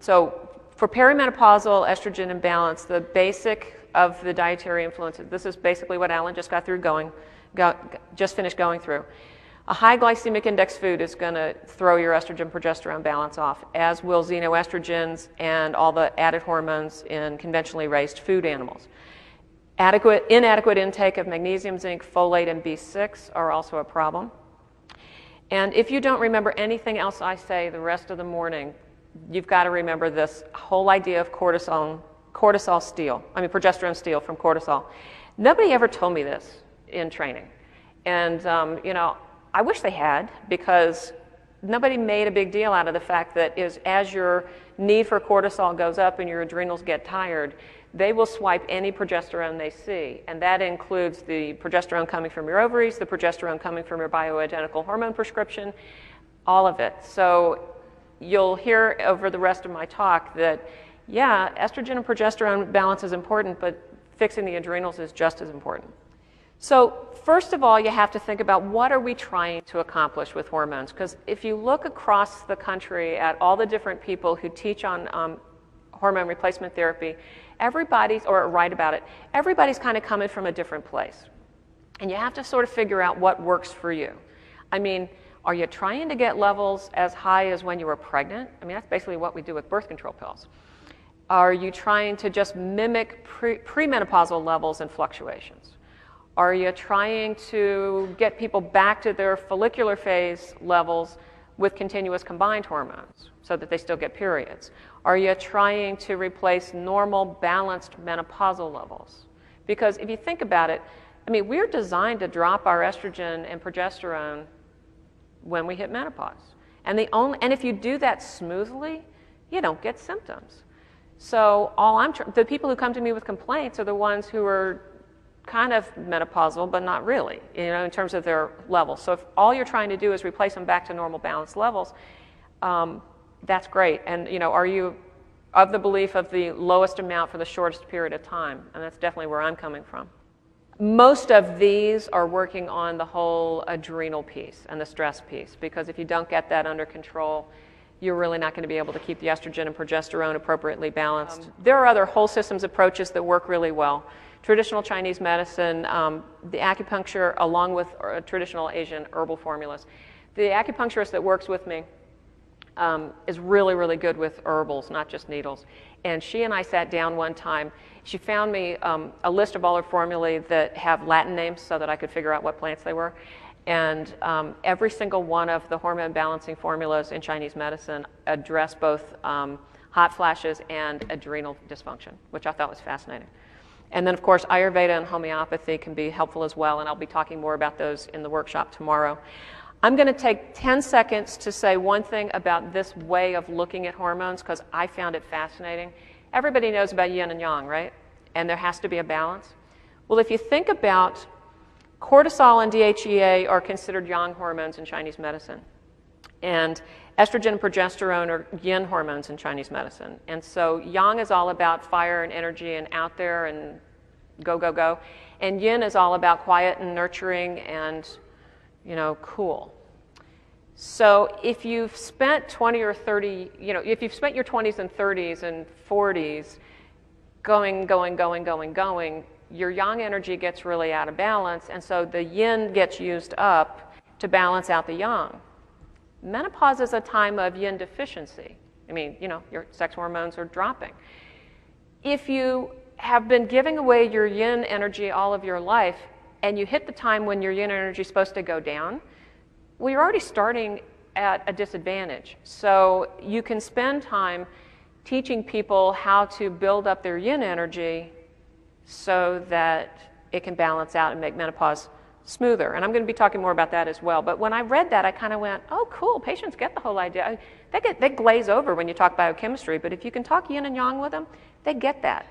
So for perimenopausal estrogen imbalance, the basic of the dietary influences, this is basically what Alan just just finished going through. A high glycemic index food is going to throw your estrogen progesterone balance off, as will xenoestrogens and all the added hormones in conventionally raised food animals. Inadequate intake of magnesium, zinc, folate, and B6 are also a problem. And if you don't remember anything else I say the rest of the morning, you've got to remember this whole idea of progesterone steal from cortisol. Nobody ever told me this in training. And, I wish they had, because nobody made a big deal out of the fact that as your need for cortisol goes up and your adrenals get tired, they will swipe any progesterone they see. And that includes the progesterone coming from your ovaries, the progesterone coming from your bioidentical hormone prescription, all of it. So you'll hear over the rest of my talk that, yeah, estrogen and progesterone balance is important, but fixing the adrenals is just as important. So first of all, you have to think about what are we trying to accomplish with hormones? Because if you look across the country at all the different people who teach on hormone replacement therapy, everybody's kind of coming from a different place. And you have to sort of figure out what works for you. I mean, are you trying to get levels as high as when you were pregnant? I mean, that's basically what we do with birth control pills. Are you trying to just mimic premenopausal levels and fluctuations? Are you trying to get people back to their follicular phase levels with continuous combined hormones so that they still get periods? Are you trying to replace normal, balanced menopausal levels? Because if you think about it, I mean, we're designed to drop our estrogen and progesterone when we hit menopause. And if you do that smoothly, you don't get symptoms. So the people who come to me with complaints are the ones who are kind of menopausal, but not really, in terms of their levels. So if all you're trying to do is replace them back to normal balanced levels, that's great. And are you of the belief of the lowest amount for the shortest period of time? And that's definitely where I'm coming from. Most of these are working on the whole adrenal piece and the stress piece, because if you don't get that under control, you're really not going to be able to keep the estrogen and progesterone appropriately balanced. There are other whole systems approaches that work really well. Traditional Chinese medicine, the acupuncture, along with traditional Asian herbal formulas. The acupuncturist that works with me is really, really good with herbals, not just needles. And she and I sat down one time. She found me a list of all her formulae that have Latin names so that I could figure out what plants they were. And every single one of the hormone balancing formulas in Chinese medicine address both hot flashes and adrenal dysfunction, which I thought was fascinating. And then, of course, Ayurveda and homeopathy can be helpful as well, and I'll be talking more about those in the workshop tomorrow. I'm going to take 10 seconds to say one thing about this way of looking at hormones, because I found it fascinating. Everybody knows about yin and yang, right? And there has to be a balance. Well, if you think about cortisol and DHEA are considered yang hormones in Chinese medicine. And estrogen and progesterone are yin hormones in Chinese medicine. And so yang is all about fire and energy and out there and go, go, go. And yin is all about quiet and nurturing and, cool. So if you've spent 20 or 30, if you've spent your 20s and 30s and 40s going, your yang energy gets really out of balance, and so the yin gets used up to balance out the yang. Menopause is a time of yin deficiency. I mean, your sex hormones are dropping. If you have been giving away your yin energy all of your life, and you hit the time when your yin energy is supposed to go down, well, you're already starting at a disadvantage. So you can spend time teaching people how to build up their yin energy so that it can balance out and make menopause smoother. And I'm going to be talking more about that as well. But when I read that, I kind of went, oh, cool, patients get the whole idea. They glaze over when you talk biochemistry, but if you can talk yin and yang with them, they get that.